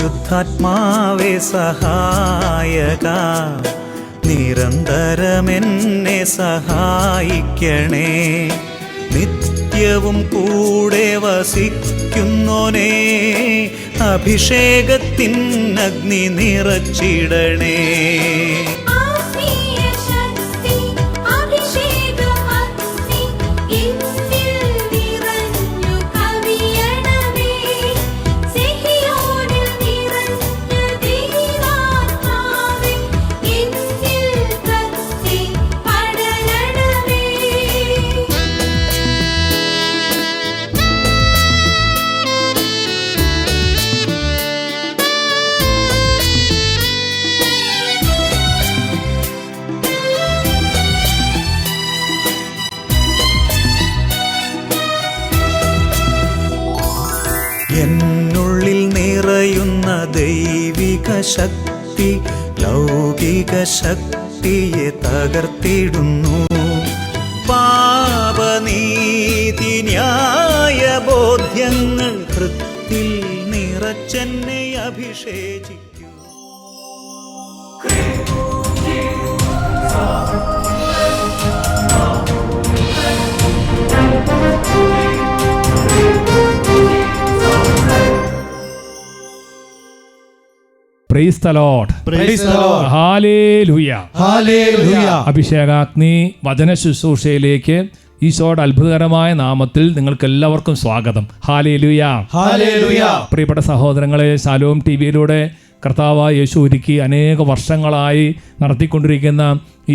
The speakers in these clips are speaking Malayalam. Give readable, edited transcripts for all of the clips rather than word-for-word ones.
പരിശുദ്ധാത്മാവേ സഹായക, നിരന്തരമെന്നെ സഹായിക്കണേ. നിത്യവും കൂടെ വസിക്കുന്നോനേ, അഭിഷേകത്തിൻ അഗ്നി നിറച്ചിടണേ. എന്നുള്ളിൽ നിറയുന്ന ദൈവിക ശക്തി ലൗകിക ശക്തിയെ തകർത്തിടുന്നു. പാപനീതി ന്യായ ബോധ്യങ്ങൾ ഹൃത്തിൽ നിറച്ചെന്നെ അഭിഷേചിക്കൂ. Praise the Lord. Praise the Lord. Hallelujah. Hallelujah. അഭിഷേകാഗ്നി വചന ശുശ്രൂഷയിലേക്ക് ഈശോയുടെ അത്ഭുതകരമായ നാമത്തിൽ നിങ്ങൾക്ക് എല്ലാവർക്കും സ്വാഗതം. ഹാലേലൂയ. ഹാലേലൂയ. പ്രിയപ്പെട്ട സഹോദരങ്ങളെ, ശാലോം ടിവിയിലൂടെ കർത്താവായ യേശു ഒരുക്കി അനേക വർഷങ്ങളായി നടത്തിക്കൊണ്ടിരിക്കുന്ന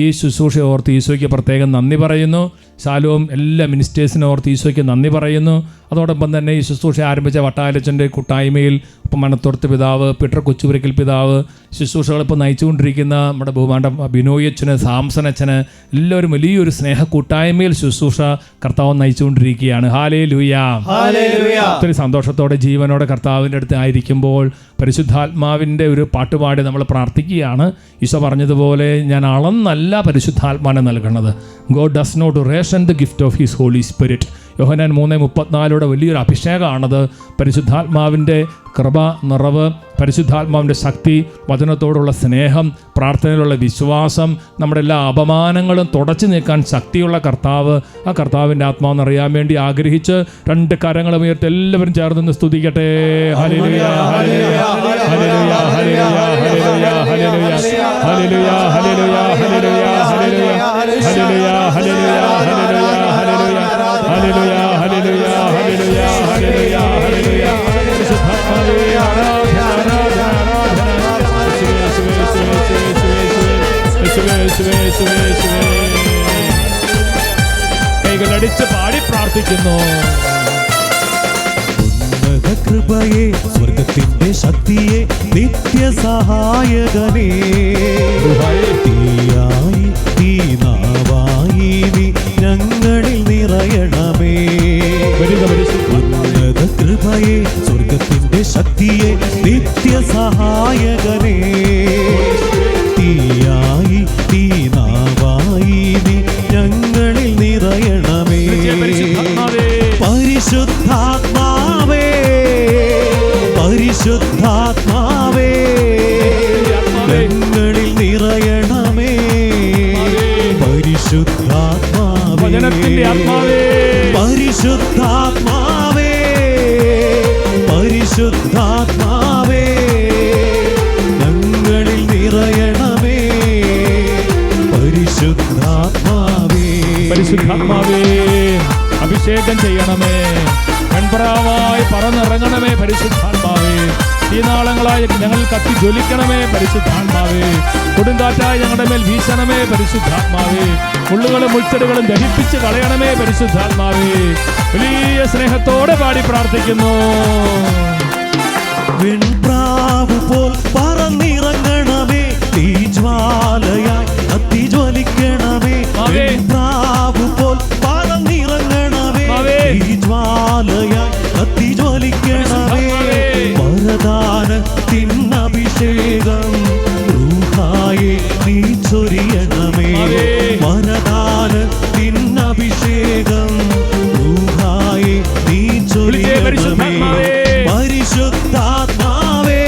ഈ ശുശ്രൂഷ ഓർത്ത് ഈശോയ്ക്ക് പ്രത്യേകം നന്ദി പറയുന്നു. ശാലോം എല്ലാ മിനിസ്റ്റേഴ്സിനെ ഓർത്ത് ഈശോയ്ക്ക് നന്ദി പറയുന്നു. അതോടൊപ്പം തന്നെ ഈ ശുശ്രൂഷ ആരംഭിച്ച വട്ടാലച്ചൻ്റെ കൂട്ടായ്മയിൽ ഇപ്പം മണത്തോർത്ത് പിതാവ്, പീറ്റർ കൊച്ചുപുരയ്ക്കൽ പിതാവ്, ശുശ്രൂഷകൾ ഇപ്പോൾ നയിച്ചുകൊണ്ടിരിക്കുന്ന നമ്മുടെ ബഹുമാന ബിനോയച്ചന്, സാംസനച്ചന്, എല്ലാവരും വലിയൊരു സ്നേഹ കൂട്ടായ്മയിൽ ശുശ്രൂഷ കർത്താവ് നയിച്ചുകൊണ്ടിരിക്കുകയാണ്. ഹാലേലൂയ. ഒത്തിരി സന്തോഷത്തോടെ ജീവനോടെ കർത്താവിൻ്റെ അടുത്ത് ആയിരിക്കുമ്പോൾ പരിശുദ്ധാത്മാവിൻ്റെ ഒരു പാട്ടുപാടി നമ്മൾ പ്രാർത്ഥിക്കുകയാണ്. ഈശോ പറഞ്ഞതുപോലെ, ഞാൻ അളന്നല്ല പരിശുദ്ധാത്മാനെ നൽകുന്നത്. God does not ration the gift of his Holy Spirit. Yohannan 3:34 വലിയൊരു അഭിഷേകമാണത്. പരിശുദ്ധാത്മാവിൻ്റെ കൃപ, നിറവ്, പരിശുദ്ധാത്മാവിൻ്റെ ശക്തി, വചനത്തോടുള്ള സ്നേഹം, പ്രാർത്ഥനയിലുള്ള വിശ്വാസം, നമ്മുടെ എല്ലാ അപമാനങ്ങളും തുടച്ചു നീക്കാൻ ശക്തിയുള്ള കർത്താവ്, ആ കർത്താവിൻ്റെ ആത്മാവെന്നറിയാൻ വേണ്ടി ആഗ്രഹിച്ച് രണ്ട് കരങ്ങളും ഉയർത്തി എല്ലാവരും ചേർന്ന് സ്തുതിക്കട്ടെ. Hallelujah, hallelujah, hallelujah, hallelujah, hallelujah, hallelujah, hallelujah, hallelujah, hallelujah, hallelujah, hallelujah, hallelujah, hallelujah, hallelujah, hallelujah, hallelujah, hallelujah. കൈകളടിച്ച് പാടി പ്രാർത്ഥിക്കുന്നു. ഉന്നത കൃപയെ, സ്വർഗത്തിന്റെ ശക്തിയെ, നിത്യസഹായകനേ, തീയായി തീനാവായി നീ ഞങ്ങളിൽ നിറയണമേ. ഉന്നത കൃപയെ, സ്വർഗത്തിന്റെ ശക്തിയെ, നിത്യസഹായകനേ, തീയായി തീനാവായി നീ ഞങ്ങളിൽ നിറയണമേ. പരിശുദ്ധാത്മാവേ, പരിശുദ്ധാത്മാവേ, ഞങ്ങളിൽ നിറയണമേ. പരിശുദ്ധാത്മാവേ, പരിശുദ്ധാത്മാവേ, പരിശുദ്ധാത്മാവേ, ഞങ്ങളിൽ നിറയണമേ. പരിശുദ്ധാത്മാവേ, പരിശുദ്ധാത്മാവേ, അഭിഷേകം ചെയ്യണമേ. കൺപ്രാവായി പറന്നിറങ്ങണമേ പരിശുദ്ധാത്മാവേ. ഈ നാളങ്ങളായി ഞങ്ങൾ കത്തി ജ്വലിക്കണമേ പരിശുദ്ധാത്മാവേ. കൊടുങ്കാറ്റായി ഞങ്ങളുടെ മേൽ വീശണമേ പരിശുദ്ധാത്മാവേ. മുള്ളുകളും മുൾച്ചെടുകളും ദഹിപ്പിച്ച് കളയണമേ പരിശുദ്ധാത്മാവേ. വലിയ സ്നേഹത്തോടെ പാടി പ്രാർത്ഥിക്കുന്നു. വെൺപ്രാവ് പോൽ പറന്നിറങ്ങണമേ, തീജ്വാലയായി കത്തിജ്വലിക്കണമേ. വെൺപ്രാവ് പോൽ പറന്നിറങ്ങണമേ, തീജ്വാലയായി കത്തിജ്വലിക്കണമേ. വരദാനത്തിൻ അഭിഷേകം റൂഹായെ നീ ചൊരിയണമേ. വരദാനത്തിൻ അഭിഷേകം റൂഹായെ നീ ചൊരിയണമേ. പരിശുദ്ധാത്മാവേ,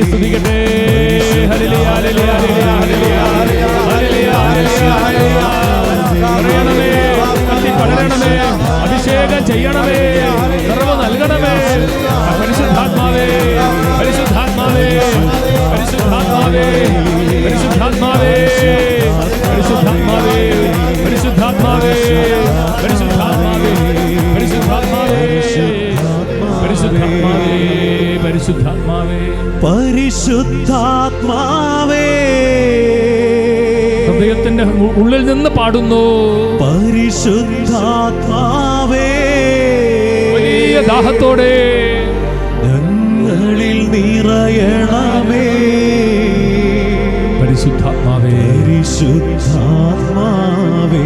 സ്തുതിക്കട്ടെ. Hallelujah, hallelujah, hallelujah, hallelujah, hallelujah, hallelujah. പറയണമേ, കത്തിപ്പടരണമേ, അഭിഷേകം ചെയ്യണമേ, നിറവ് നൽകണമേ. പരിശുദ്ധാത്മാവേ, പരിശുദ്ധാത്മാവേ, പരിശുദ്ധാത്മാവേ, പരിശുദ്ധാത്മാവേ, പരിശുദ്ധാത്മാവേ, പരിശുദ്ധാത്മാവേ, പരിശുദ്ധാത്മാവേ, പരിശുദ്ധാത്മാവേ, പരിശുദ്ധാത്മാവേ, പരിശുദ്ധാത്മാവേ, പരിശുദ്ധാത്മാവേ, ഹൃദയത്തിന്റെ ഉള്ളിൽ നിന്ന് പാടുന്നു. പരിശുദ്ധാത്മാവേ, വലിയ ദാഹത്തോടെ ഞങ്ങളിൽ നിറയണമേ. പരിശുദ്ധാത്മാവേ, പരിശുദ്ധാത്മാവേ,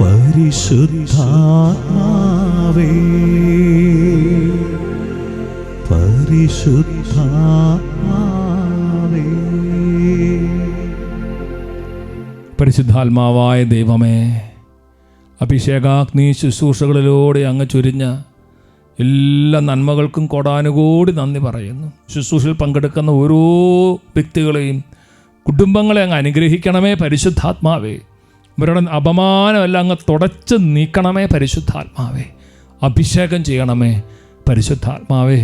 പരിശുദ്ധാത്മാവേ, പരിശുദ്ധാത്മാവേ. പരിശുദ്ധാത്മാവായ ദൈവമേ, അഭിഷേകാഗ്നി ശുശ്രൂഷകളിലൂടെ അങ്ങ് ചൊരിഞ്ഞ എല്ലാ നന്മകൾക്കും കോടാനുകോടി നന്ദി പറയുന്നു. ശുശ്രൂഷയിൽ പങ്കെടുക്കുന്ന ഓരോ വ്യക്തികളെയും കുടുംബങ്ങളെ അങ്ങ് അനുഗ്രഹിക്കണമേ പരിശുദ്ധാത്മാവേ. ഇവരുടെ അപമാനമെല്ലാം അങ്ങ് തുടച്ച് നീക്കണമേ പരിശുദ്ധാത്മാവേ. അഭിഷേകം ചെയ്യണമേ പരിശുദ്ധാത്മാവേ.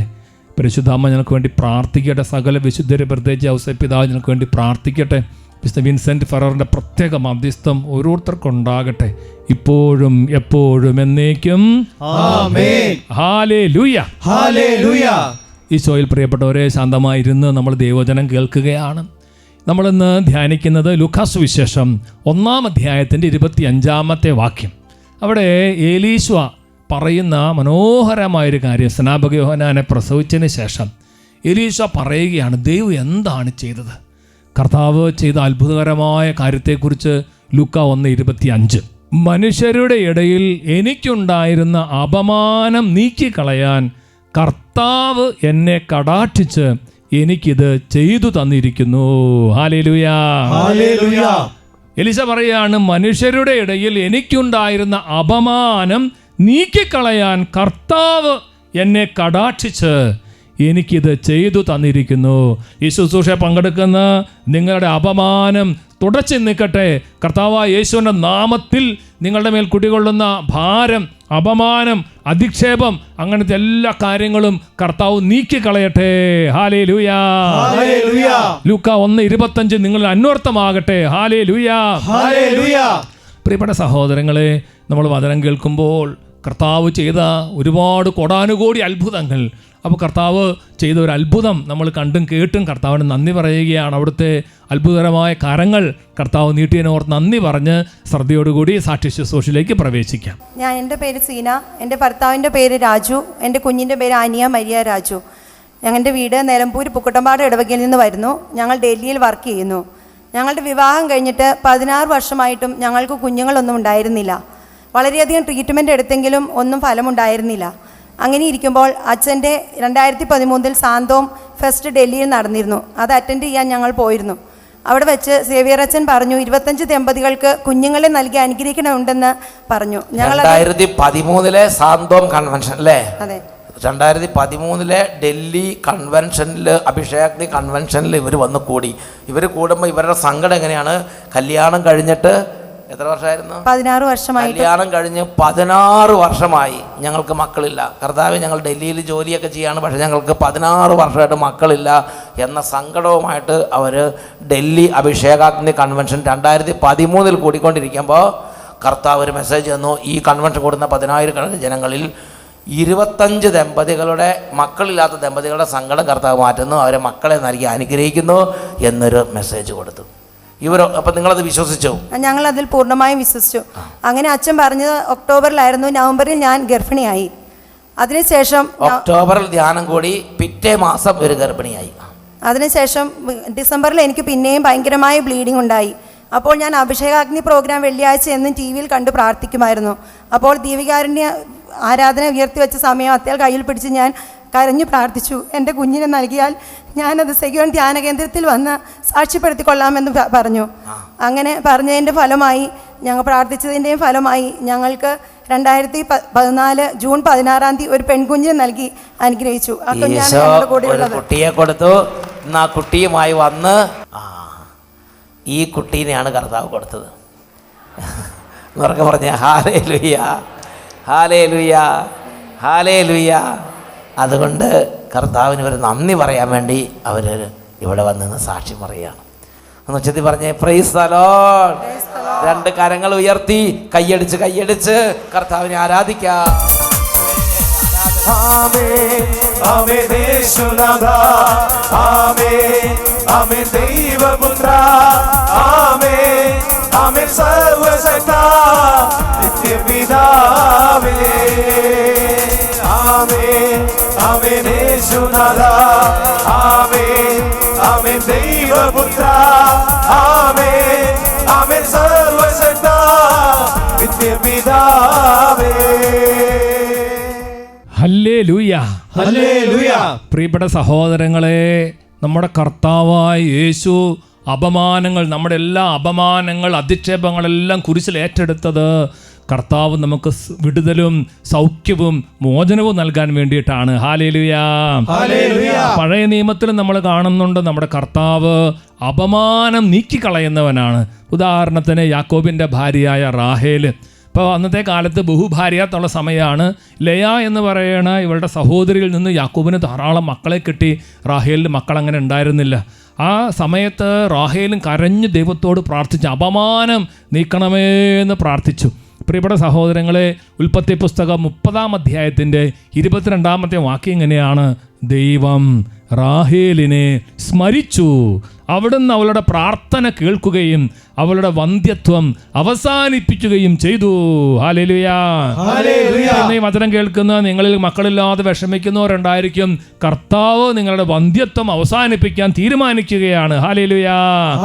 പരിശുദ്ധാത്മ ഞങ്ങൾക്ക് വേണ്ടി പ്രാർത്ഥിക്കട്ടെ. സകല വിശുദ്ധരെ പ്രത്യേകിച്ച് ഔസേപ്പിതാവ് ഞങ്ങൾക്ക് വേണ്ടി പ്രാർത്ഥിക്കട്ടെ. വിശുദ്ധ വിൻസെൻ്റ് ഫെററിൻ്റെ പ്രത്യേക മധ്യസ്ഥം ഓരോരുത്തർക്കും ഉണ്ടാകട്ടെ, ഇപ്പോഴും എപ്പോഴും എന്നേക്കും. ആമേൻ. Hallelujah, hallelujah. ഈശോയിൽ പ്രിയപ്പെട്ടവരെ, ശാന്തമായിരുന്ന് നമ്മൾ ദൈവവചനം കേൾക്കുകയാണ്. നമ്മളിന്ന് ധ്യാനിക്കുന്നത് ലൂക്കാസ് വിശേഷം 1-ാം അധ്യായത്തിൻ്റെ 25-ാമത്തെ വാക്യം. അവിടെ ഏലീശ പറയുന്ന മനോഹരമായൊരു കാര്യം, സ്നാപക യോഹന്നാനെ പ്രസവിച്ചതിന് ശേഷം എലീശ പറയുകയാണ് ദൈവം എന്താണ് ചെയ്തത്. കർത്താവ് ചെയ്ത അത്ഭുതകരമായ കാര്യത്തെക്കുറിച്ച് ലൂക്ക 1:25. മനുഷ്യരുടെ ഇടയിൽ എനിക്കുണ്ടായിരുന്ന അപമാനം നീക്കിക്കളയാൻ കർത്താവ് എന്നെ കടാക്ഷിച്ച് എനിക്കിത് ചെയ്തു തന്നിരിക്കുന്നു. Hallelujah, hallelujah. എലീശ പറയാണ്, മനുഷ്യരുടെ ഇടയിൽ എനിക്കുണ്ടായിരുന്ന അപമാനം നീക്കിക്കളയാൻ കർത്താവ് എന്നെ കടാക്ഷിച്ച് എനിക്കിത് ചെയ്തു തന്നിരിക്കുന്നു. ഈ ശുശ്രൂഷയെ പങ്കെടുക്കുന്ന നിങ്ങളുടെ അപമാനം തുടച്ചു നിൽക്കട്ടെ. കർത്താവായ യേശുവിൻ്റെ നാമത്തിൽ നിങ്ങളുടെ മേൽ കുടികൊള്ളുന്ന ഭാരം, അപമാനം, അധിക്ഷേപം, അങ്ങനത്തെ എല്ലാ കാര്യങ്ങളും കർത്താവ് നീക്കിക്കളയട്ടെ. Hallelujah, hallelujah. ലൂക്ക 1:25 നിങ്ങളിൽ അന്വർത്ഥമാകട്ടെ. Hallelujah, hallelujah. പ്രിയപ്പെട്ട സഹോദരങ്ങളെ, നമ്മൾ വചനം കേൾക്കുമ്പോൾ കർത്താവ് ചെയ്ത ഒരുപാട് കോടാനുകോടി അത്ഭുതങ്ങൾ, അപ്പോൾ കർത്താവ് ചെയ്ത ഒരു അത്ഭുതം നമ്മൾ കണ്ടും കേട്ടും കർത്താവിന് നന്ദി പറയുകയാണ്. അവിടുത്തെ അത്ഭുതകരമായ കരങ്ങൾ കർത്താവ് നീട്ടിയതിനോർത്ത് നന്ദി പറഞ്ഞ് ശ്രദ്ധയോടുകൂടി സാക്ഷി ശുശ്രൂഷയിലേക്ക് പ്രവേശിക്കാം. എൻ്റെ പേര് സീന, എൻ്റെ ഭർത്താവിൻ്റെ പേര് രാജു, എൻ്റെ കുഞ്ഞിൻ്റെ പേര് ആനിയ മരിയ രാജു. ഞങ്ങളുടെ വീട് നിലമ്പൂർ പുക്കുട്ടമ്പാട് ഇടവകയിൽ നിന്ന് വരുന്നു. ഞങ്ങൾ ഡൽഹിയിൽ വർക്ക് ചെയ്യുന്നു. ഞങ്ങളുടെ വിവാഹം കഴിഞ്ഞിട്ട് 16 വർഷമായിട്ടും ഞങ്ങൾക്ക് കുഞ്ഞുങ്ങളൊന്നും ഉണ്ടായിരുന്നില്ല. വളരെയധികം ട്രീറ്റ്മെൻറ്റ് എടുത്തെങ്കിലും ഒന്നും ഫലമുണ്ടായിരുന്നില്ല. അങ്ങനെ ഇരിക്കുമ്പോൾ അച്ഛൻ്റെ 2013 സാന്തോം ഫെസ്റ്റ് ഡൽഹിയിൽ നടന്നിരുന്നു. അത് അറ്റൻഡ് ചെയ്യാൻ ഞങ്ങൾ പോയിരുന്നു. അവിടെ വെച്ച് സേവിയർ അച്ഛൻ പറഞ്ഞു 25 ദമ്പതികൾക്ക് കുഞ്ഞുങ്ങളെ നൽകി അനുഗ്രഹിക്കണമുണ്ടെന്ന് പറഞ്ഞു. ഞങ്ങൾ 2013 സാന്തോം കൺവെൻഷൻ അല്ലേ? അതെ, 2013 ഡൽഹി കൺവെൻഷനിൽ, അഭിഷേക് കൺവെൻഷനിൽ ഇവർ വന്ന് കൂടി. ഇവർ കൂടുമ്പോൾ ഇവരുടെ സങ്കടം എങ്ങനെയാണ്? കല്യാണം കഴിഞ്ഞിട്ട് എത്ര വർഷമായിരുന്നു? 16 വർഷമായി. കല്യാണം കഴിഞ്ഞ് 16 വർഷമായി ഞങ്ങൾക്ക് മക്കളില്ല. കർത്താവ്, ഞങ്ങൾ ഡൽഹിയിൽ ജോലിയൊക്കെ ചെയ്യാണ്, പക്ഷേ ഞങ്ങൾക്ക് 16 വർഷമായിട്ട് മക്കളില്ല എന്ന സങ്കടവുമായിട്ട് അവർ ഡൽഹി അഭിഷേകാഗ്നി കൺവെൻഷൻ 2013 കൂടിക്കൊണ്ടിരിക്കുമ്പോൾ കർത്താവ് ഒരു മെസ്സേജ് തന്നു. ഈ കൺവെൻഷൻ കൂടുന്ന 10,000 ജനങ്ങളിൽ 25 ദമ്പതികളുടെ മക്കളില്ലാത്ത ദമ്പതികളുടെ സങ്കടം കർത്താവ് മാറ്റുന്നു, അവരെ മക്കളെ നൽകി അനുഗ്രഹിക്കുന്നു എന്നൊരു മെസ്സേജ് കൊടുത്തു. അപ്പം നിങ്ങളത് വിശ്വസിച്ചു? ഞങ്ങളതിൽ പൂർണ്ണമായും വിശ്വസിച്ചു. അങ്ങനെ അച്ഛൻ പറഞ്ഞത് ഒക്ടോബറിലായിരുന്നു. നവംബറിൽ ഞാൻ ഗർഭിണിയായി. അതിനുശേഷം ഒക്ടോബറിൽ ധ്യാനം കൂടി, പിറ്റേ മാസം ഒരു ഗർഭിണിയായി. അതിനുശേഷം ഡിസംബറിൽ എനിക്ക് പിന്നെയും ഭയങ്കരമായ ബ്ലീഡിംഗ് ഉണ്ടായി. അപ്പോൾ ഞാൻ അഭിഷേകാഗ്നി പ്രോഗ്രാം വെള്ളിയാഴ്ച എന്നും ടി വിയിൽ കണ്ട് പ്രാർത്ഥിക്കുമായിരുന്നു. അപ്പോൾ ദീപികാരുണ്യ ആരാധന ഉയർത്തി വെച്ച സമയം അത്തേൽ കയ്യിൽ പിടിച്ച് ഞാൻ കരഞ്ഞു പ്രാർത്ഥിച്ചു. എൻ്റെ കുഞ്ഞിനെ നൽകിയാൽ ഞാനത് സെഗ്യോൺ ധ്യാന കേന്ദ്രത്തിൽ വന്ന് സാക്ഷ്യപ്പെടുത്തിക്കൊള്ളാമെന്ന് പറഞ്ഞു. അങ്ങനെ പറഞ്ഞതിൻ്റെ ഫലമായി, ഞങ്ങൾ പ്രാർത്ഥിച്ചതിൻ്റെയും ഫലമായി ഞങ്ങൾക്ക് 2014 ജൂൺ 16 ഒരു പെൺകുഞ്ഞിനെ നൽകി അനുഗ്രഹിച്ചു. ആ കുഞ്ഞാണ് ഞങ്ങളുടെ കൂടെ ഒരു ഉള്ളത്. കുട്ടിയെ കൊടുത്തു. ഇന്ന് ആ കുട്ടിയുമായി വന്ന് ഈ കുട്ടീനെയാണ് കർത്താവ് കൊടുത്തത്. എന്നൊക്കെ പറഞ്ഞ ഹല്ലേലൂയ, ഹല്ലേലൂയ, ഹല്ലേലൂയ. അതുകൊണ്ട് കർത്താവിന് ഒരു നന്ദി പറയാൻ വേണ്ടി അവർ ഇവിടെ വന്ന് സാക്ഷ്യം പറയുകയാണ്. എന്ന് ഉച്ചത്തിൽ പറഞ്ഞേ പ്രൈസ് ദി ലോർഡ്. രണ്ട് കരങ്ങൾ ഉയർത്തി കൈയടിച്ച് കർത്താവിനെ ആരാധിക്കാം. ആമേൻ ആമേൻ യേശുനാഥ, ആമേൻ ആമേൻ ദൈവപുത്ര, ആമേൻ ആമേൻ സർവശക്ത നിത്യപിതാവേ, ആമേൻ ആമേൻ യേശുനാഥ, ആമേൻ ആമേൻ ദൈവപുത്ര, ആമേൻ ആമേൻ സർവശക്ത നിത്യപിതാവേ. Hallelujah, hallelujah. പ്രിയപ്പെട്ട സഹോദരങ്ങളെ, നമ്മുടെ കർത്താവായ യേശു അപമാനങ്ങൾ, നമ്മുടെ എല്ലാ അപമാനങ്ങൾ, അധിക്ഷേപങ്ങളെല്ലാം കുരിശിൽ ഏറ്റെടുത്തത് കർത്താവ് നമുക്ക് വിടുതലും സൗഖ്യവും മോചനവും നൽകാൻ വേണ്ടിയിട്ടാണ്. Hallelujah, hallelujah. പഴയ നിയമത്തിൽ നമ്മൾ കാണുന്നുണ്ട് നമ്മുടെ കർത്താവ് അപമാനം നീക്കിക്കളയുന്നവനാണ്. ഉദാഹരണത്തിന് യാക്കോബിൻ്റെ ഭാര്യയായ റാഹേൽ, ഇപ്പോൾ അന്നത്തെ കാലത്ത് ബഹുഭാര്യാത്തുള്ള സമയമാണ്. ലയ എന്ന് പറയുന്ന ഇവളുടെ സഹോദരിയിൽ നിന്ന് യാക്കോബിന് ധാരാളം മക്കളെ കിട്ടി. റാഹേലിന് മക്കളങ്ങനെ ഉണ്ടായിരുന്നില്ല. ആ സമയത്ത് റാഹേലും കരഞ്ഞ് ദൈവത്തോട് പ്രാർത്ഥിച്ചു, അപമാനം നീക്കണമേ എന്ന് പ്രാർത്ഥിച്ചു. പ്രിയപ്പെട്ട സഹോദരങ്ങളെ, ഉൽപ്പത്തി പുസ്തകം 30-ാം അധ്യായത്തിൻ്റെ 22-ാമത്തെ വാക്യം ഇങ്ങനെയാണ്: ദൈവം റാഹേലിനെ സ്മരിച്ചു, അവിടുന്ന് അവളുടെ പ്രാർത്ഥന കേൾക്കുകയും അവളുടെ വന്ധ്യത്വം അവസാനിപ്പിക്കുകയും ചെയ്തു. Hallelujah, hallelujah. ഈ വചനം കേൾക്കുന്ന നിങ്ങളിൽ മക്കളില്ലാതെ വിഷമിക്കുന്നവരുണ്ടായിരിക്കും. കർത്താവ് നിങ്ങളുടെ വന്ധ്യത്വം അവസാനിപ്പിക്കാൻ തീരുമാനിക്കുകയാണ്. Hallelujah,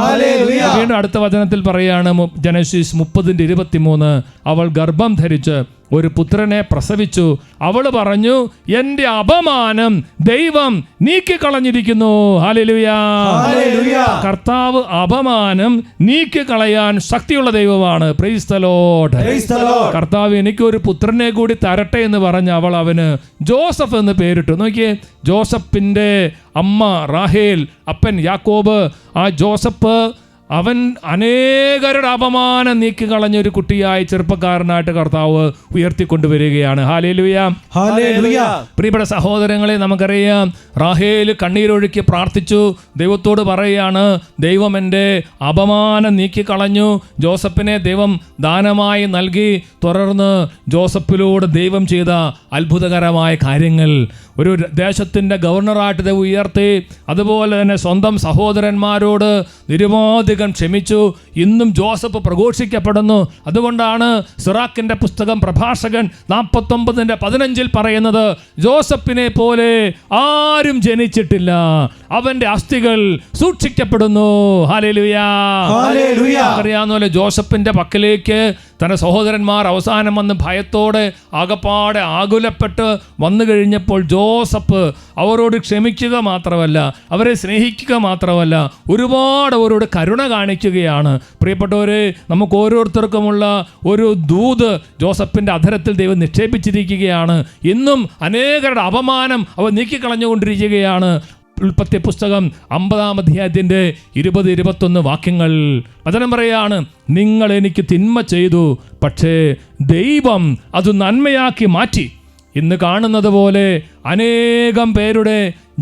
hallelujah. വീണ്ടും അടുത്ത വചനത്തിൽ പറയാണ്, ജനശീസ് 30:23, അവൾ ഗർഭം ധരിച്ച് ഒരു പുത്രനെ പ്രസവിച്ചു. അവൾ പറഞ്ഞു, എൻ്റെ അപമാനം ദൈവം നീക്കിക്കളഞ്ഞിരിക്കുന്നു. Hallelujah, hallelujah. കർത്താവ് അപമാനം നീക്കിക്കളയാൻ ശക്തിയുള്ള ദൈവമാണ്. Praise the Lord. Praise the Lord. കർത്താവ് എനിക്കൊരു പുത്രനെ കൂടി തരട്ടെ എന്ന് പറഞ്ഞ് അവൾ അവന് ജോസഫ് എന്ന് പേരിട്ടു. നോക്കിയേ, ജോസഫിൻ്റെ അമ്മ റാഹേൽ, അപ്പൻ യാക്കോബ്. ആ ജോസഫ് അവൻ അനേകരുടെ അപമാനം നീക്കിക്കളഞ്ഞൊരു കുട്ടിയായി ചെറുപ്പക്കാരനായിട്ട് കർത്താവ് ഉയർത്തിക്കൊണ്ടുവരികയാണ്. Hallelujah, hallelujah. പ്രിയപ്പെട്ട സഹോദരങ്ങളെ, നമുക്കറിയാം റാഹേൽ കണ്ണീരൊഴുക്കി പ്രാർത്ഥിച്ചു. ദൈവത്തോട് പറയുകയാണ്, ദൈവം എൻ്റെ അപമാനം നീക്കിക്കളഞ്ഞു. ജോസഫിനെ ദൈവം ദാനമായി നൽകി. തുടർന്ന് ജോസഫിലൂടെ ദൈവം ചെയ്ത അത്ഭുതകരമായ കാര്യങ്ങൾ, ഒരു ദേശത്തിൻ്റെ ഗവർണറായിട്ട് ദൈവം ഉയർത്തി. അതുപോലെ തന്നെ സ്വന്തം സഹോദരന്മാരോട് നിരുപാധികം ക്ഷമിച്ചു. ഇന്നും ജോസഫ് പ്രഘോഷിക്കപ്പെടുന്നു. അതുകൊണ്ടാണ് സിറാക്കിൻ്റെ പുസ്തകം പ്രഭാഷകൻ 49:15 പറയുന്നത്, ജോസഫിനെ പോലെ ആരും ജനിച്ചിട്ടില്ല, അവൻ്റെ അസ്ഥികൾ സൂക്ഷിക്കപ്പെടുന്നു. Hallelujah, hallelujah. അറിയാവുന്ന പോലെ ജോസഫിൻ്റെ പക്കലേക്ക് തൻ്റെ സഹോദരന്മാർ അവസാനം വന്ന് ഭയത്തോടെ ആകപ്പാടെ ആകുലപ്പെട്ട് വന്നു കഴിഞ്ഞപ്പോൾ ജോസഫ് അവരോട് ക്ഷമിക്കുക മാത്രമല്ല, അവരെ സ്നേഹിക്കുക മാത്രമല്ല, ഒരുപാട് അവരോട് കരുണ കാണിക്കുകയാണ്. പ്രിയപ്പെട്ടവരെ, നമുക്ക് ഓരോരുത്തർക്കുമുള്ള ഒരു ദൂത് ജോസഫിൻ്റെ അധരത്തിൽ ദൈവം നിക്ഷേപിച്ചിരിക്കുകയാണ്. ഇന്നും അനേകരുടെ അപമാനം അവർ നീക്കിക്കളഞ്ഞുകൊണ്ടിരിക്കുകയാണ്. ഉൽപ്പത്തി പുസ്തകം 50-ാം അധ്യായത്തിൻ്റെ 20-21 വാക്യങ്ങൾ വചനം പറയാണ്, നിങ്ങൾ എനിക്ക് തിന്മ ചെയ്തു, പക്ഷേ ദൈവം അത് നന്മയാക്കി മാറ്റി. ഇന്ന് കാണുന്നത് പോലെ അനേകം പേരുടെ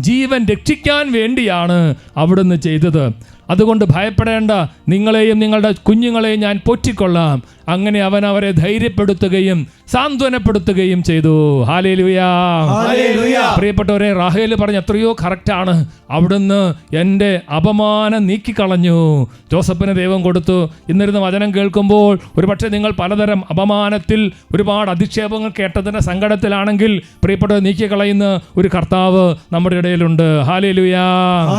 ജീവൻ രക്ഷിക്കാൻ വേണ്ടിയാണ് അവിടുന്ന് ചെയ്തത്. അതുകൊണ്ട് ഭയപ്പെടേണ്ട, നിങ്ങളെയും നിങ്ങളുടെ കുഞ്ഞുങ്ങളെയും ഞാൻ പോറ്റിക്കൊള്ളാം. അങ്ങനെ അവൻ അവരെ ധൈര്യപ്പെടുത്തുകയും സാന്ത്വനപ്പെടുത്തുകയും ചെയ്തു. Hallelujah, hallelujah. പ്രിയപ്പെട്ടവരെ, റാഹേൽ പറഞ്ഞ എത്രയോ കറക്റ്റാണ്. അവിടുന്ന് എൻ്റെ അപമാനം നീക്കിക്കളഞ്ഞു. ജോസഫിന് ദൈവം കൊടുത്തു. ഇന്നിരുന്ന് വചനം കേൾക്കുമ്പോൾ ഒരുപക്ഷെ നിങ്ങൾ പലതരം അപമാനത്തിൽ ഒരുപാട് അധിക്ഷേപങ്ങൾ കേട്ടതിൻ്റെ സങ്കടത്തിലാണെങ്കിൽ പ്രിയപ്പെട്ടവർ, നീക്കിക്കളയുന്ന ഒരു കർത്താവ് നമ്മുടെ ഇടയിലുണ്ട്. Hallelujah,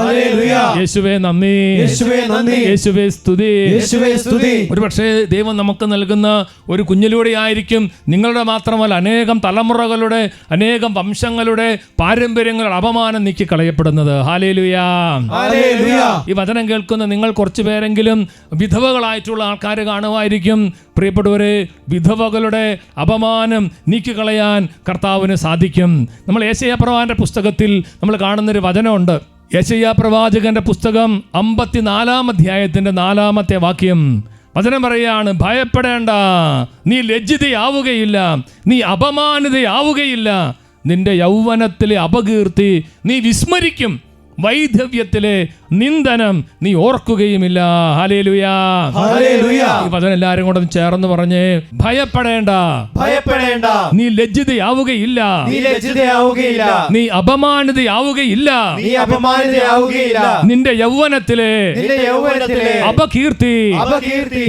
hallelujah. യേശുവേ നന്ദി, യേശുവേ നന്ദി, യേശുവേ സ്തുതി. യേശുവേ സ്തുതി. ഒരുപക്ഷെ ദൈവം നമുക്ക് നൽകുന്ന ഒരു കുഞ്ഞിലൂടെ ആയിരിക്കും നിങ്ങളുടെ മാത്രമല്ല അനേകം തലമുറകളുടെ, അനേകം വംശങ്ങളുടെ പാരമ്പര്യങ്ങളുടെ അപമാനം നീക്കിക്കളയപ്പെടുന്നത്. ഹല്ലേലൂയാ. ഈ വചനം കേൾക്കുന്ന നിങ്ങൾ കുറച്ചു പേരെങ്കിലും വിധവകളായിട്ടുള്ള ആൾക്കാർ കാണുമായിരിക്കും. പ്രിയപ്പെട്ടവരെ, വിധവകളുടെ അപമാനം നീക്കിക്കളയാൻ കർത്താവിന് സാധിക്കും. നമ്മൾ യെശയ്യാ പ്രവാചകന്റെ പുസ്തകത്തിൽ നമ്മൾ കാണുന്നൊരു വചനമുണ്ട്. യെശയ്യാ പ്രവാചകന്റെ പുസ്തകം 54-ാം അധ്യായത്തിന്റെ 4-ാമത്തെ വാക്യം വചനം പറയുകയാണ്, ഭയപ്പെടേണ്ട, നീ ലജ്ജിതയാവുകയില്ല, നീ അപമാനിതയാവുകയില്ല, നിന്റെ യൗവനത്തിലെ അപകീർത്തി നീ വിസ്മരിക്കും, വൈധവ്യത്തിലെ നിന്ദനം നീ ഓർക്കുകയുമില്ല. ഹല്ലേലൂയാ. ഈ വചനം എല്ലാവരും കൂടെ ചേർന്ന് പറഞ്ഞേ, ഭയപ്പെടേണ്ട, ഭയപ്പെടേണ്ട, നീ ലജ്ജിതയാവുകയില്ല, നീ ലജ്ജിതയാവുകയില്ല, നീ അപമാനിതയാവുകയില്ല, നീ അപമാനിതയാവുകയില്ല, നിന്റെ യൗവനത്തിലെ അപകീർത്തി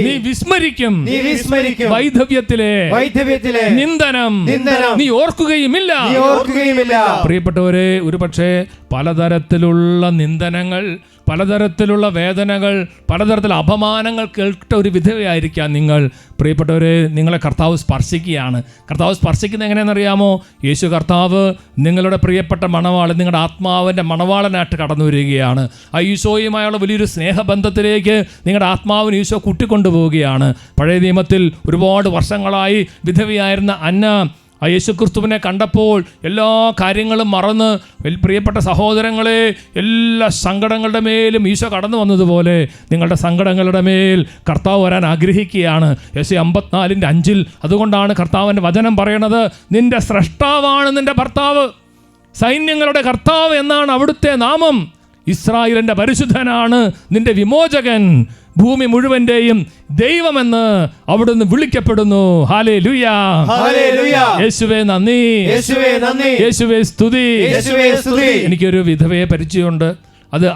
നീ വിസ്മരിക്കും, നീ വിസ്മരിക്കും, വൈധവ്യത്തിലെ നിന്ദനം നീ ഓർക്കുകയുമില്ല. പ്രിയപ്പെട്ടവരെ, ഒരുപക്ഷെ പലതരത്തിലുള്ള നിന്ദനങ്ങൾ, പലതരത്തിലുള്ള വേദനകൾ, പലതരത്തിലുള്ള അപമാനങ്ങൾ കേട്ട ഒരു വിധവയായിരിക്കാം നിങ്ങൾ. പ്രിയപ്പെട്ടവരെ, നിങ്ങളെ കർത്താവ് സ്പർശിക്കുകയാണ്. കർത്താവ് സ്പർശിക്കുന്നത് എങ്ങനെയാണെന്നറിയാമോ? യേശു കർത്താവ് നിങ്ങളുടെ പ്രിയപ്പെട്ട മണവാളൻ, നിങ്ങളുടെ ആത്മാവിൻ്റെ മണവാളനായിട്ട് കടന്നു വരികയാണ്. ആ ഈശോയുമായുള്ള വലിയൊരു സ്നേഹബന്ധത്തിലേക്ക് നിങ്ങളുടെ ആത്മാവിന് ഈശോ കൂട്ടിക്കൊണ്ടുപോവുകയാണ്. പഴയ നിയമത്തിൽ ഒരുപാട് വർഷങ്ങളായി വിധവയായിരുന്ന അന്ന ആ യേശുക്രിസ്തുവിനെ കണ്ടപ്പോൾ എല്ലാ കാര്യങ്ങളും മറന്ന്, പ്രിയപ്പെട്ട സഹോദരങ്ങളെ, എല്ലാ സങ്കടങ്ങളുടെ മേലും ഈശോ കടന്നു വന്നതുപോലെ നിങ്ങളുടെ സങ്കടങ്ങളുടെ മേൽ കർത്താവ് വരാൻ ആഗ്രഹിക്കുകയാണ്. യെശയ്യാ 54:5 അതുകൊണ്ടാണ് കർത്താവിൻ്റെ വചനം പറയണത്, നിന്റെ സ്രഷ്ടാവാണ് നിന്റെ ഭർത്താവ്, സൈന്യങ്ങളുടെ കർത്താവ് എന്നാണ് അവിടുത്തെ നാമം, ഇസ്രായേലിൻ്റെ പരിശുദ്ധനാണ് നിന്റെ വിമോചകൻ, ഭൂമി മുഴുവന്റെയും ദൈവമെന്ന് അവിടുന്ന് വിളിക്കപ്പെടുന്നു. ഹല്ലേലൂയാ. യേശുവേ നന്ദി, യേശുവേ സ്തുതി. എനിക്കൊരു വിധവയെ പരിചയമുണ്ട്. അത്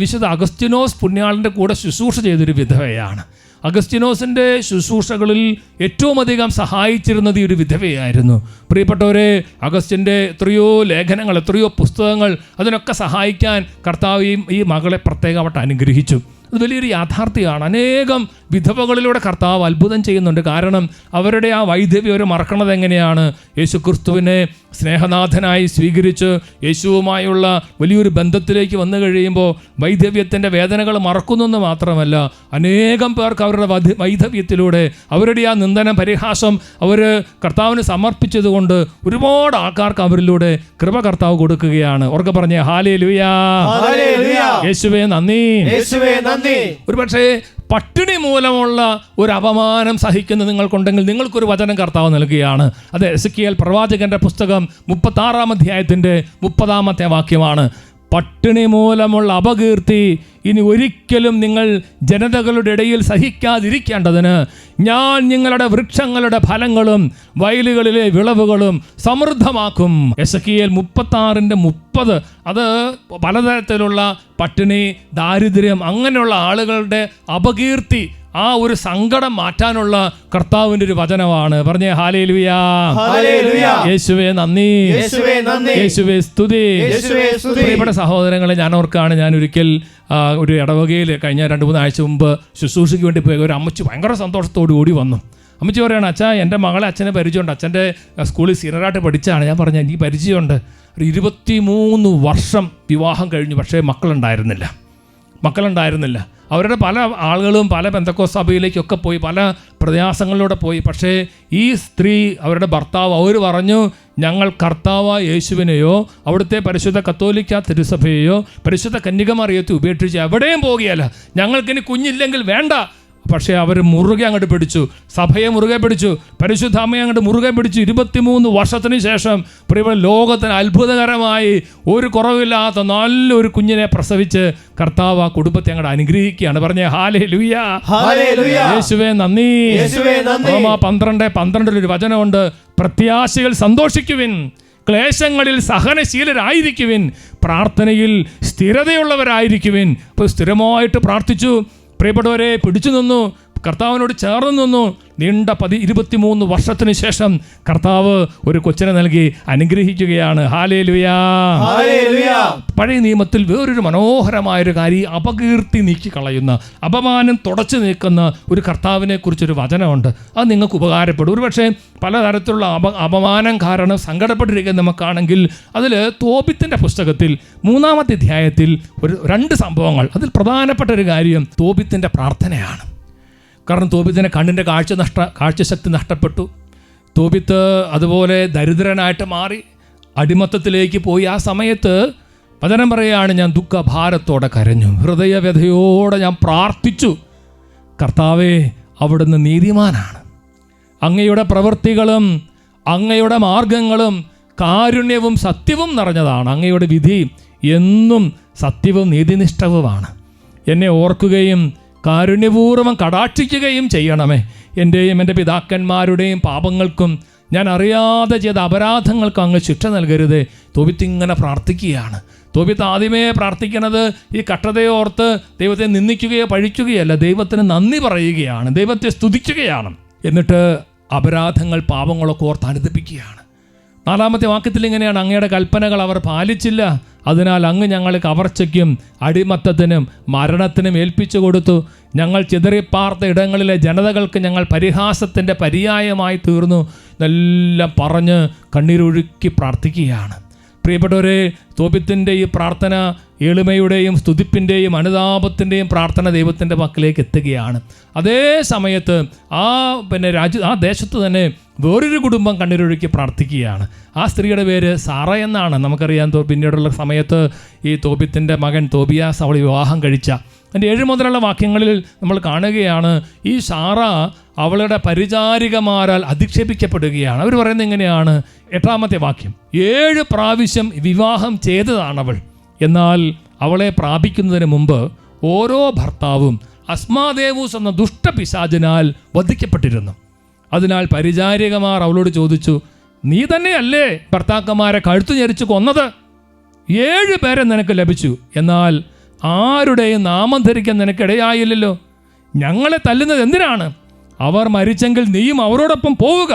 വിശുദ്ധ അഗസ്റ്റിനോസ് പുണ്യാളൻ്റെ കൂടെ ശുശ്രൂഷ ചെയ്തൊരു വിധവയാണ്. അഗസ്റ്റിനോസിൻ്റെ ശുശ്രൂഷകളിൽ ഏറ്റവും അധികം സഹായിച്ചിരുന്നത് ഈ ഒരു വിധവയായിരുന്നു. പ്രിയപ്പെട്ടവരെ, അഗസ്റ്റിൻ്റെ എത്രയോ ലേഖനങ്ങൾ, എത്രയോ പുസ്തകങ്ങൾ, അതിനൊക്കെ സഹായിക്കാൻ കർത്താവ് ഈ മകളെ പ്രത്യേകമായിട്ട് അനുഗ്രഹിച്ചു. അത് വലിയൊരു യാഥാർത്ഥ്യമാണ്. അനേകം വിധവകളിലൂടെ കർത്താവ് അത്ഭുതം ചെയ്യുന്നുണ്ട്. കാരണം അവരുടെ ആ വൈധവ്യം അവർ മറക്കണത് എങ്ങനെയാണ്? യേശു ക്രിസ്തുവിനെ സ്നേഹനാഥനായി സ്വീകരിച്ച് യേശുവുമായുള്ള വലിയൊരു ബന്ധത്തിലേക്ക് വന്നു കഴിയുമ്പോൾ വൈധവ്യത്തിൻ്റെ വേദനകൾ മറക്കുന്നെന്ന് മാത്രമല്ല, അനേകം പേർക്ക് അവരുടെ വൈധവ്യത്തിലൂടെ അവരുടെ ആ നിന്ദനം, പരിഹാസം അവർ കർത്താവിന് സമർപ്പിച്ചതുകൊണ്ട് ഒരുപാട് ആൾക്കാർക്ക് അവരിലൂടെ കൃപ കർത്താവ് കൊടുക്കുകയാണ്. ഉറക്കെ പറഞ്ഞേ, ഹല്ലേലൂയാ, യേശുവേ നന്ദി. ഒരുപക്ഷേ പട്ടിണി മൂലമുള്ള ഒരു അപമാനം സഹിക്കുന്ന നിങ്ങൾക്കുണ്ടെങ്കിൽ നിങ്ങൾക്കൊരു വചനം കർത്താവ് നൽകുകയാണ്. അത് എസെക്കിയേൽ പ്രവാചകന്റെ പുസ്തകം 36-ാം അധ്യായത്തിൻ്റെ 30-ാമത്തെ വാക്യമാണ്. പട്ടിണി മൂലമുള്ള അപകീർത്തി ഇനി ഒരിക്കലും നിങ്ങൾ ജനതകളുടെ ഇടയിൽ സഹിക്കാതിരിക്കേണ്ടതിന് ഞാൻ നിങ്ങളുടെ വൃക്ഷങ്ങളുടെ ഫലങ്ങളും വയലുകളിലെ വിളവുകളും സമൃദ്ധമാക്കും. എസെക്കിയേൽ 36:30 അത് പലതരത്തിലുള്ള പട്ടിണി, ദാരിദ്ര്യം, അങ്ങനെയുള്ള ആളുകളുടെ അപകീർത്തി, ആ ഒരു സങ്കടം മാറ്റാനുള്ള കർത്താവിൻ്റെ ഒരു വചനമാണ്. പറഞ്ഞേ ഹല്ലേലൂയാ, യേശുവേ നന്ദി, യേശുവേ സ്തുതി. പ്രിയപ്പെട്ട സഹോദരങ്ങളെ, ഞാൻ ഓർക്കാണ്, ഞാൻ ഒരിക്കൽ ഒരു ഇടവകയിൽ കഴിഞ്ഞ 2-3 ആഴ്ച മുമ്പ് ശുശ്രൂഷയ്ക്ക് വേണ്ടി പോയ ഒരു അമ്മച്ചി ഭയങ്കര സന്തോഷത്തോടു കൂടി വന്നു. അമ്മച്ചി പറയുകയാണ്, അച്ഛാ എൻ്റെ മകളെ അച്ഛനെ പരിചയമുണ്ട്, അച്ഛൻ്റെ സ്കൂളിൽ സീനിയറായിട്ട് പഠിച്ചാണ്. ഞാൻ പറഞ്ഞ എനിക്ക് പരിചയമുണ്ട്. ഒരു 23 വർഷം വിവാഹം കഴിഞ്ഞു, പക്ഷേ മക്കളുണ്ടായിരുന്നില്ല. അവരുടെ പല ആളുകളും പല പെന്തക്കോസ്ത് സഭയിലേക്കൊക്കെ പോയി, പല പ്രയാസങ്ങളിലൂടെ പോയി. പക്ഷേ ഈ സ്ത്രീ, അവരുടെ ഭർത്താവ്, അവർ പറഞ്ഞു, ഞങ്ങൾ കർത്താവായ യേശുവിനെയോ അവിടുത്തെ പരിശുദ്ധ കത്തോലിക്ക തിരുസഭയെയോ പരിശുദ്ധ കന്യകമറിയത്തെ ഉപേക്ഷിച്ച് എവിടെയും പോകുകയല്ല, ഞങ്ങൾക്കിനി കുഞ്ഞില്ലെങ്കിൽ വേണ്ട. പക്ഷേ അവർ മുറുകെ അങ്ങോട്ട് പിടിച്ചു, സഭയെ മുറുകെ പിടിച്ചു, പരിശുദ്ധ അമ്മയെ അങ്ങോട്ട് മുറുകെ പിടിച്ചു. 23 വർഷത്തിന് ശേഷം പ്രിയപ്പെട്ട ലോകത്തിന് അത്ഭുതകരമായി ഒരു കുറവില്ലാത്ത നല്ലൊരു കുഞ്ഞിനെ പ്രസവിച്ച് കർത്താവ് ആ കുടുംബത്തെ അങ്ങോട്ട് അനുഗ്രഹിക്കുകയാണ്. പറഞ്ഞേ ഹല്ലേലൂയാ, യേശുവേ നന്ദി. റോമാ 12:12 ഒരു വചനമുണ്ട്, പ്രത്യാശയിൽ സന്തോഷിക്കുവിൻ, ക്ലേശങ്ങളിൽ സഹനശീലരായിരിക്കുവിൻ, പ്രാർത്ഥനയിൽ സ്ഥിരതയുള്ളവരായിരിക്കുവിൻ. അപ്പോൾ സ്ഥിരമായിട്ട് പ്രാർത്ഥിച്ചു, പ്രിയപ്പെട്ടവരെ പിടിച്ചു നിന്നു, കർത്താവിനോട് ചേർന്ന് നിന്നു. നീണ്ട 23 വർഷത്തിന് ശേഷം കർത്താവ് ഒരു കൊച്ചിനെ നൽകി അനുഗ്രഹിക്കുകയാണ്. ഹല്ലേലൂയാ. ഹല്ലേലൂയാ. പഴയ നിയമത്തിൽ വേറൊരു മനോഹരമായൊരു കാര്യം, അപകീർത്തി നീക്കി കളയുന്ന, അപമാനം തുടച്ചു നീക്കുന്ന ഒരു കർത്താവിനെ കുറിച്ചൊരു വചനമുണ്ട്. അത് നിങ്ങൾക്ക് ഉപകാരപ്പെടും. ഒരുപക്ഷെ പലതരത്തിലുള്ള അപമാനം കാരണം സങ്കടപ്പെട്ടിരിക്കുന്ന നമുക്കാണെങ്കിൽ അതിൽ തോബിത്തിൻ്റെ പുസ്തകത്തിൽ 3-ാമത്തെ അധ്യായത്തിൽ 2 സംഭവങ്ങൾ. അതിൽ പ്രധാനപ്പെട്ട ഒരു കാര്യം തോബിത്തിൻ്റെ പ്രാർത്ഥനയാണ്. കാരണം തോബിത്തിന് കണ്ണിൻ്റെ കാഴ്ചശക്തി നഷ്ടപ്പെട്ടു. തോബിത്ത് അതുപോലെ ദരിദ്രനായിട്ട് മാറി അടിമത്തത്തിലേക്ക് പോയി. ആ സമയത്ത് വചനം പറയുകയാണ്, ഞാൻ ദുഃഖഭാരത്തോടെ കരഞ്ഞു, ഹൃദയവ്യഥയോടെ ഞാൻ പ്രാർത്ഥിച്ചു. കർത്താവേ, അവിടുന്ന് നീതിമാനാണ്, അങ്ങയുടെ പ്രവൃത്തികളും അങ്ങയുടെ മാർഗങ്ങളും കാരുണ്യവും സത്യവും നിറഞ്ഞതാണ്. അങ്ങയുടെ വിധി എന്നും സത്യവും നീതിനിഷ്ഠവുമാണ്. എന്നെ ഓർക്കുകയും കാരുണ്യപൂർവ്വം കടാക്ഷിക്കുകയും ചെയ്യണമേ. എൻ്റെയും എൻ്റെ പിതാക്കന്മാരുടെയും പാപങ്ങൾക്കും ഞാൻ അറിയാതെ ചെയ്ത അപരാധങ്ങൾക്കും അങ്ങ് ശിക്ഷ നൽകരുതേ. തോബിത്ത് ഇങ്ങനെ പ്രാർത്ഥിക്കുകയാണ്. തോബിത്ത് ആദ്യമേ പ്രാർത്ഥിക്കുന്നത് ഈ കഷ്ടതയോർത്ത് ദൈവത്തെ നിന്ദിക്കുകയോ പഴിക്കുകയല്ല, ദൈവത്തിന് നന്ദി പറയുകയാണ്, ദൈവത്തെ സ്തുതിക്കുകയാണ്. എന്നിട്ട് അപരാധങ്ങൾ പാപങ്ങളൊക്കെ ഓർത്ത് അനുദപിക്കുകയാണ്. 4-ാമത്തെ വാക്യത്തിൽ ഇങ്ങനെയാണ്, അങ്ങയുടെ കൽപ്പനകൾ അവർ പാലിച്ചില്ല, അതിനാൽ അങ്ങ് ഞങ്ങളെ കവർച്ചയ്ക്കും അടിമത്തത്തിനും മരണത്തിനും ഏൽപ്പിച്ചു കൊടുത്തു. ഞങ്ങൾ ചിതറിപ്പാർത്ത ഇടങ്ങളിലെ ജനതകൾക്ക് ഞങ്ങൾ പരിഹാസത്തിൻ്റെ പര്യായമായി തീർന്നു. ഇതെല്ലാം പറഞ്ഞ് കണ്ണീരൊഴുക്കി പ്രാർത്ഥിക്കുകയാണ്. പ്രിയപ്പെട്ടവരെ, തോബിത്തിൻ്റെ ഈ പ്രാർത്ഥന എളിമയുടെയും സ്തുതിപ്പിൻ്റെയും അനുതാപത്തിൻ്റെയും പ്രാർത്ഥന ദൈവത്തിൻ്റെ പക്കലേക്ക് എത്തുകയാണ്. അതേ സമയത്ത് ആ ദേശത്ത് തന്നെ വേറൊരു കുടുംബം കണ്ണീരൊഴുക്കി പ്രാർത്ഥിക്കുകയാണ്. ആ സ്ത്രീയുടെ പേര് സാറ എന്നാണ്. നമുക്കറിയാം, പിന്നീടുള്ള സമയത്ത് ഈ തോബിത്തിൻ്റെ മകൻ തോബിയാസ് അവൾ വിവാഹം കഴിച്ച. അതിൻ്റെ 7 മുതലുള്ള വാക്യങ്ങളിൽ നമ്മൾ കാണുകയാണ്, ഈ സാറ അവളുടെ പരിചാരികമാരാൽ അധിക്ഷേപിക്കപ്പെടുകയാണ്. അവർ പറയുന്നത് എങ്ങനെയാണ്? 8-ാമത്തെ വാക്യം, 7 പ്രാവശ്യം വിവാഹം ചെയ്തതാണവൾ. എന്നാൽ അവളെ പ്രാപിക്കുന്നതിന് മുമ്പ് ഓരോ ഭർത്താവും അസ്മാദേവൂസ് എന്ന ദുഷ്ടപിശാചിനാൽ വധിക്കപ്പെട്ടിരുന്നു. അതിനാൽ പരിചാരികമാർ അവളോട് ചോദിച്ചു, നീ തന്നെയല്ലേ ഭർത്താക്കന്മാരെ കഴുത്തു ഞെരിച്ച് കൊന്നത്? 7 പേരെ നിനക്ക് ലഭിച്ചു, എന്നാൽ ആരുടെയും നാമം ധരിക്കാൻ നിനക്കിടയായില്ലല്ലോ. ഞങ്ങളെ തല്ലുന്നത് എന്തിനാണ്? അവർ മരിച്ചെങ്കിൽ നീയും അവരോടൊപ്പം പോവുക.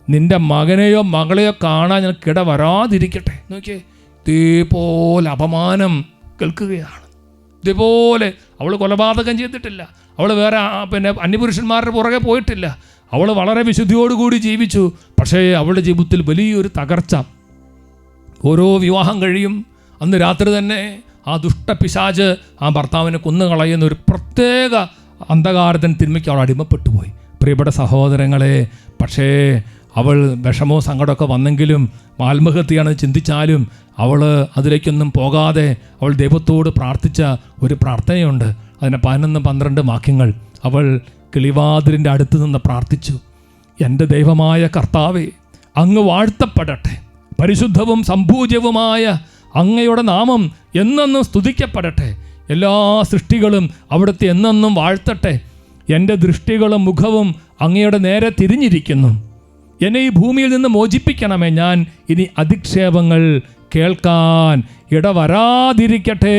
നിന്റെ മകനെയോ മകളെയോ കാണാൻ നിനക്കിട വരാതിരിക്കട്ടെ. നോക്കിയേ, ഇതേപോലെ അപമാനം കേൾക്കുകയാണ്. ഇതേപോലെ അവൾ കൊലപാതകം ചെയ്തിട്ടില്ല, അവൾ വേറെ അന്യപുരുഷന്മാരുടെ പുറകെ പോയിട്ടില്ല, അവൾ വളരെ വിശുദ്ധിയോടുകൂടി ജീവിച്ചു. പക്ഷേ അവളുടെ ജീവിതത്തിൽ വലിയൊരു തകർച്ച. ഓരോ വിവാഹം കഴിയും അന്ന് രാത്രി തന്നെ ആ ദുഷ്ടപിശാച് ആ ഭർത്താവിനെ കൊന്നുകളയുന്ന ഒരു പ്രത്യേക അന്ധകാരത്തിന് തിന്മയ്ക്ക് അവൾ അടിമപ്പെട്ടു പോയി. പ്രിയപ്പെട്ട സഹോദരങ്ങളെ, പക്ഷേ അവൾ വിഷമോ സങ്കടമൊക്കെ വന്നെങ്കിലും ആത്മഹത്യയാണെന്ന് ചിന്തിച്ചാലും അവൾ അതിലേക്കൊന്നും പോകാതെ അവൾ ദൈവത്തോട് പ്രാർത്ഥിച്ച ഒരു പ്രാർത്ഥനയുണ്ട്. അതിന് 11-12 വാക്യങ്ങൾ. അവൾ കിളിവാതിലിൻ്റെ അടുത്ത് നിന്ന് പ്രാർത്ഥിച്ചു, എൻ്റെ ദൈവമായ കർത്താവേ, അങ്ങ് വാഴ്ത്തപ്പെടട്ടെ, പരിശുദ്ധവും സംപൂജ്യവുമായ അങ്ങയുടെ നാമം എന്നെന്നും സ്തുതിക്കപ്പെടട്ടെ. എല്ലാ സൃഷ്ടികളും അവിടുത്തെ എന്നെന്നും വാഴ്ത്തട്ടെ. എൻ്റെ ദൃഷ്ടികളും മുഖവും അങ്ങയുടെ നേരെ തിരിഞ്ഞിരിക്കുന്നു. എന്നെ ഈ ഭൂമിയിൽ നിന്ന് മോചിപ്പിക്കണമേ. ഞാൻ ഇനി അധിക്ഷേപങ്ങൾ കേൾക്കാൻ ഇടവരാതിരിക്കട്ടെ.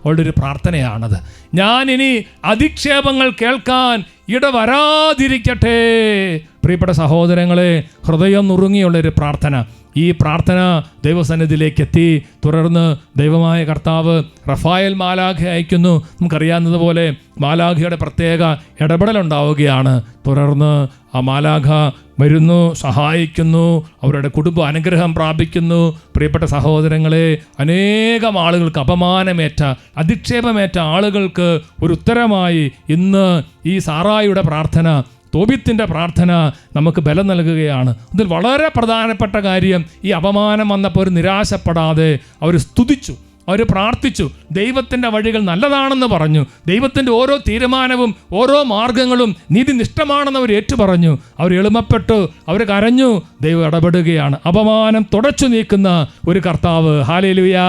അവളുടെ ഒരു പ്രാർത്ഥനയാണത്. ഞാൻ ഇനി അധിക്ഷേപങ്ങൾ കേൾക്കാൻ ഇടവരാതിരിക്കട്ടെ. പ്രിയപ്പെട്ട സഹോദരങ്ങളെ, ഹൃദയം നുറുങ്ങിയുള്ളൊരു പ്രാർത്ഥന. ഈ പ്രാർത്ഥന ദൈവസന്നിധിയിലേക്ക് എത്തി. തുടർന്ന് ദൈവമായ കർത്താവ് റഫായേൽ മാലാഖ അയക്കുന്നു. നമുക്കറിയാവുന്നതുപോലെ മാലാഖയുടെ പ്രത്യേക ഇടപെടലുണ്ടാവുകയാണ്. തുടർന്ന് ആ മാലാഖ വരുന്നു, സഹായിക്കുന്നു, അവരുടെ കുടുംബ അനുഗ്രഹം പ്രാപിക്കുന്നു. പ്രിയപ്പെട്ട സഹോദരങ്ങളെ, അനേകം ആളുകൾക്ക് അപമാനമേറ്റ അധിക്ഷേപമേറ്റ ആളുകൾക്ക് ഒരു ഉത്തരമായി ഇന്ന് ഈ സാറായിയുടെ പ്രാർത്ഥന, തോബിത്തിൻ്റെ പ്രാർത്ഥന നമുക്ക് ബലം നൽകുകയാണ്. അതിൽ വളരെ പ്രധാനപ്പെട്ട കാര്യം, ഈ അപമാനം വന്നപ്പോൾ ഒരു നിരാശപ്പെടാതെ അവർ സ്തുതിച്ചു, അവർ പ്രാർത്ഥിച്ചു, ദൈവത്തിൻ്റെ വഴികൾ നല്ലതാണെന്ന് പറഞ്ഞു, ദൈവത്തിൻ്റെ ഓരോ തീരുമാനവും ഓരോ മാർഗങ്ങളും നീതിനിഷ്ഠമാണെന്ന് അവർ ഏറ്റുപറഞ്ഞു. അവർ എളിമപ്പെട്ടു, അവർ കരഞ്ഞു, ദൈവം ഇടപെടുകയാണ്. അപമാനം തുടച്ചു നീക്കുന്ന ഒരു കർത്താവ്. ഹല്ലേലൂയാ.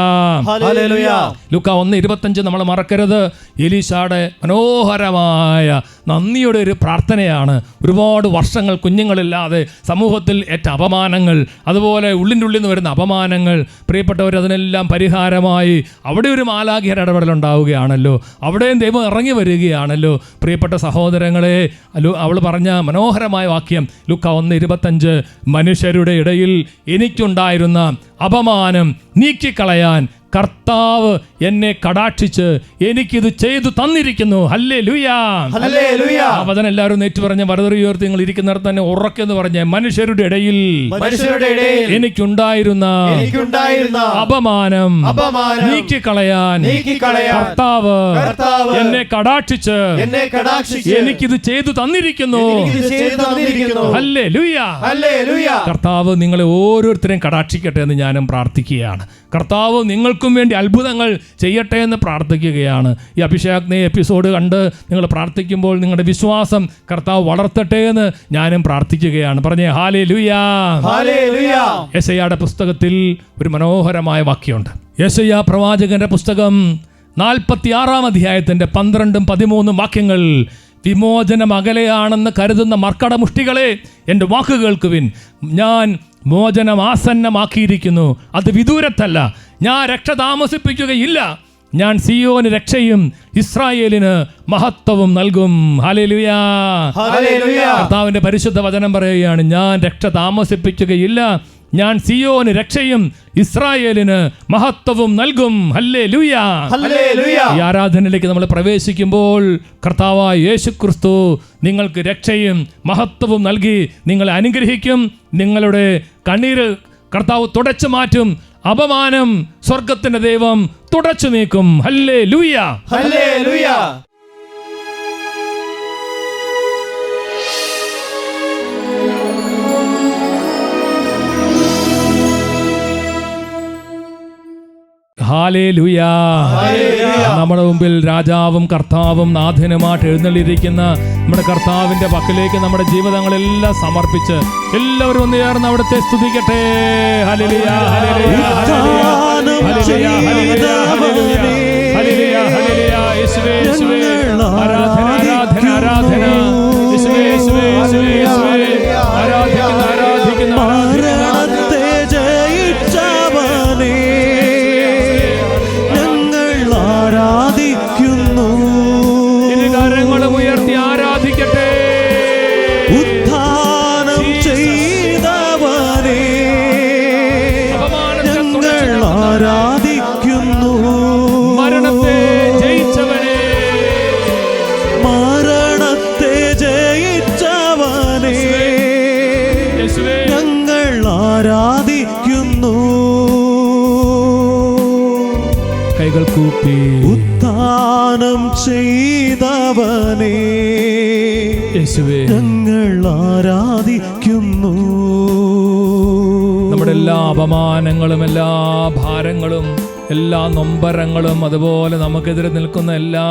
ഹല്ലേലൂയ. ലൂക്കാ 1:25 നമ്മൾ മറക്കരുത്. എലീശായുടെ മനോഹരമായ നന്ദിയുടെ ഒരു പ്രാർത്ഥനയാണ്. ഒരുപാട് വർഷങ്ങൾ കുഞ്ഞുങ്ങളില്ലാതെ സമൂഹത്തിൽ ഏറ്റ അപമാനങ്ങൾ, അതുപോലെ ഉള്ളിൻ്റെ ഉള്ളിൽ നിന്ന് വരുന്ന അപമാനങ്ങൾ, പ്രിയപ്പെട്ടവർ, അതിനെല്ലാം പരിഹാരമായി അവിടെ ഒരു മാലാഖയുടെ ഇടപെടലുണ്ടാവുകയാണല്ലോ. അവിടെയും ദൈവം ഇറങ്ങി വരികയാണല്ലോ. പ്രിയപ്പെട്ട സഹോദരങ്ങളെ, അവൾ പറഞ്ഞ മനോഹരമായ വാക്യം ലൂക്കാ 1:25, മനുഷ്യരുടെ ഇടയിൽ എനിക്കുണ്ടായിരുന്ന അപമാനം നീക്കിക്കളയാൻ കർത്താവ് എന്നെ കടാക്ഷിച്ച് എനിക്കിത് ചെയ്തു തന്നിരിക്കുന്നു. ഹല്ലേലൂയാ. ഹല്ലേലൂയ. ആ വചനം എല്ലാവരും ഏറ്റു പറഞ്ഞ വരദറി ഉയർത്തി നിങ്ങൾ ഇരിക്കുന്നിടത്ത് തന്നെ ഉറക്കെന്ന് പറഞ്ഞ മനുഷ്യരുടെ ഇടയിൽ എനിക്കുണ്ടായിരുന്ന അപമാനം നീക്കിക്കളയാൻ കർത്താവ് എന്നെ കടാക്ഷിച്ച് എനിക്കിത് ചെയ്തു തന്നിരിക്കുന്നു. ഹല്ലേലൂയ. കർത്താവ് നിങ്ങളെ ഓരോരുത്തരെയും കടാക്ഷിക്കട്ടെ എന്ന് ഞാനും പ്രാർത്ഥിക്കുകയാണ്. കർത്താവ് നിങ്ങൾക്കും വേണ്ടി അത്ഭുതങ്ങൾ ചെയ്യട്ടെ എന്ന് പ്രാർത്ഥിക്കുകയാണ്. ഈ അഭിഷേകാഗ്നി എപ്പിസോഡ് കണ്ട് നിങ്ങൾ പ്രാർത്ഥിക്കുമ്പോൾ നിങ്ങളുടെ വിശ്വാസം കർത്താവ് വളർത്തട്ടെ എന്ന് ഞാനും പ്രാർത്ഥിക്കുകയാണ്. പറഞ്ഞേ ഹല്ലേലൂയാ. യെശയ്യായുടെ പുസ്തകത്തിൽ ഒരു മനോഹരമായ വാക്യമുണ്ട്. യെശയ്യാ പ്രവാചകന്റെ പുസ്തകം 46-ാം അധ്യായത്തിന്റെ 12-13 വാക്യങ്ങൾ. വിമോചനം അകലെയാണെന്ന് കരുതുന്ന മർക്കടമുഷ്ടികളെ, എൻ്റെ വാക്ക് കേൾക്കുവിൻ. ഞാൻ മോചനം ആസന്നമാക്കിയിരിക്കുന്നു, അത് വിദൂരത്തല്ല. ഞാൻ രക്ഷ താമസിപ്പിക്കുകയില്ല. ഞാൻ സിയോന് രക്ഷയും ഇസ്രായേലിന് മഹത്വവും നൽകും. ഹല്ലേലൂയാ. കർത്താവിന്റെ പരിശുദ്ധ വചനം പറയുകയാണ്, ഞാൻ രക്ഷ താമസിപ്പിക്കുകയില്ല. ഞാൻ സിയോന് രക്ഷയും ഇസ്രായേലിന് മഹത്വവും നൽകും. ഹല്ലേലൂയാ. ഈ ആരാധനയിലേക്ക് നമ്മൾ പ്രവേശിക്കുമ്പോൾ കർത്താവായ യേശുക്രിസ്തു നിങ്ങൾക്ക് രക്ഷയും മഹത്വവും നൽകി നിങ്ങളെ അനുഗ്രഹിക്കും. നിങ്ങളുടെ കണ്ണീര് കർത്താവ് തുടച്ചു മാറ്റും. അപമാനം സ്വർഗത്തിന്റെ ദൈവം തുടച്ചു നീക്കും. ഹല്ലേലൂയാ. ഹല്ലേലൂയാ. ഹല്ലേലൂയാ. നമ്മുടെ മുമ്പിൽ രാജാവും കർത്താവും നാഥനുമായിട്ട് എഴുന്നള്ളിയിരിക്കുന്ന നമ്മുടെ കർത്താവിന്റെ പക്കലേക്ക് നമ്മുടെ ജീവിതങ്ങളെല്ലാം സമർപ്പിച്ച് എല്ലാവരും ഒന്ന് ചേർന്ന് അവിടുത്തെ സ്തുതിക്കട്ടെ. ഹല്ലേലൂയാ. ഹല്ലേലൂയാ. ഹല്ലേലൂയാ. ഹല്ലേലൂയാ. ഹല്ലേലൂയാ. ഹല്ലേലൂയാ. യേശുവേ, യേശുവേ. ആരാധന, ആരാധന, ആരാധന. യേശുവേ, യേശുവേ, യേശുവേ, യേശുവേ. ആരാധിക്കുന്നു, ആരാധിക്കുന്നു, മരണത്തെ ജയിച്ചവനേ ആരാധിക്കുന്നു. ഇരുകരങ്ങളും ഉയർത്തി ആരാധിക്കട്ടെ. ഉദ്ധാനം ചെയ്തവനേ ഞങ്ങൾ ആരാധിക്കുന്നു. മരണത്തെ ജയിച്ചവനെ, മരണത്തെ ജയിച്ചവനേ ഞങ്ങൾ ആരാധിക്കുന്നു. കൈകൾ കൂപ്പി ഉദ്ധാനം ചെയ്തവനേ യേശുവേ ഞങ്ങൾ ആരാധിക്കുന്നു. നമ്മുടെ എല്ലാ അപമാനങ്ങളും, എല്ലാ ഭാരങ്ങളും, എല്ലാ നൊമ്പരങ്ങളും, അതുപോലെ നമുക്കെതിരെ നിൽക്കുന്ന എല്ലാ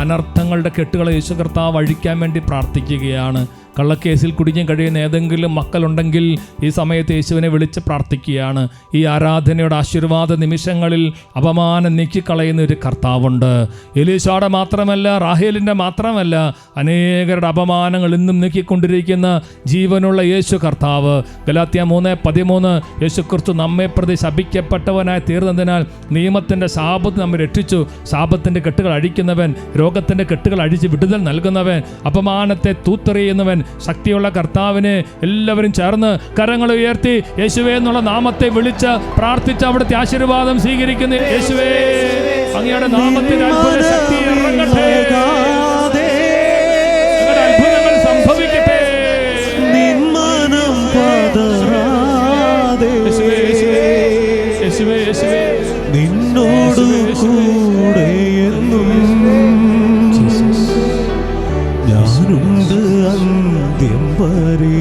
അനർത്ഥങ്ങളുടെ കെട്ടുകളെ യേശു കർത്താവ് അഴിക്കാൻ വേണ്ടി പ്രാർത്ഥിക്കുകയാണ്. കള്ളക്കേസിൽ കുടുങ്ങി കഴിയുന്ന ഏതെങ്കിലും മക്കളുണ്ടെങ്കിൽ ഈ സമയത്ത് യേശുവിനെ വിളിച്ച് പ്രാർത്ഥിക്കുകയാണ്. ഈ ആരാധനയുടെ ആശീർവാദ നിമിഷങ്ങളിൽ അപമാനം നീക്കിക്കളയുന്ന ഒരു കർത്താവുണ്ട്. എലീശായുടെ മാത്രമല്ല, റാഹേലിൻ്റെ മാത്രമല്ല, അനേകരുടെ അപമാനങ്ങൾ ഇന്നും നീക്കിക്കൊണ്ടിരിക്കുന്ന ജീവനുള്ള യേശു കർത്താവ്. ഗലാത്യ 3:13 യേശുക്രിസ്തു നമ്മെ പ്രതി ശപിക്കപ്പെട്ടവനായി തീർന്നതിനാൽ നിയമത്തിൻ്റെ ശാപത്ത് നമ്മെ രക്ഷിച്ചു. ശാപത്തിൻ്റെ കെട്ടുകൾ അഴിക്കുന്നവൻ, രോഗത്തിൻ്റെ കെട്ടുകൾ അഴിച്ച് വിടുതൽ നൽകുന്നവൻ, അപമാനത്തെ തൂത്തെറിയുന്നവൻ, ശക്തിയുള്ള കർത്താവിനെ എല്ലാവരും ചേർന്ന് കരങ്ങൾ ഉയർത്തി യേശുവേ എന്നുള്ള നാമത്തെ വിളിച്ച് പ്രാർത്ഥിച്ച് അവിടുത്തെ ആശീർവാദം സ്വീകരിക്കുന്ന യേശുവേ, അങ്ങയുടെ നാമത്തിൽ അത്ഭുത ശക്തി ഇറങ്ങട്ടെ, അത്ഭുതങ്ങൾ സംഭവിക്കട്ടെ. നിന്നോട് കൂടെ എന്നും ഞാനുണ്ട് അന്ത്യം വരെ.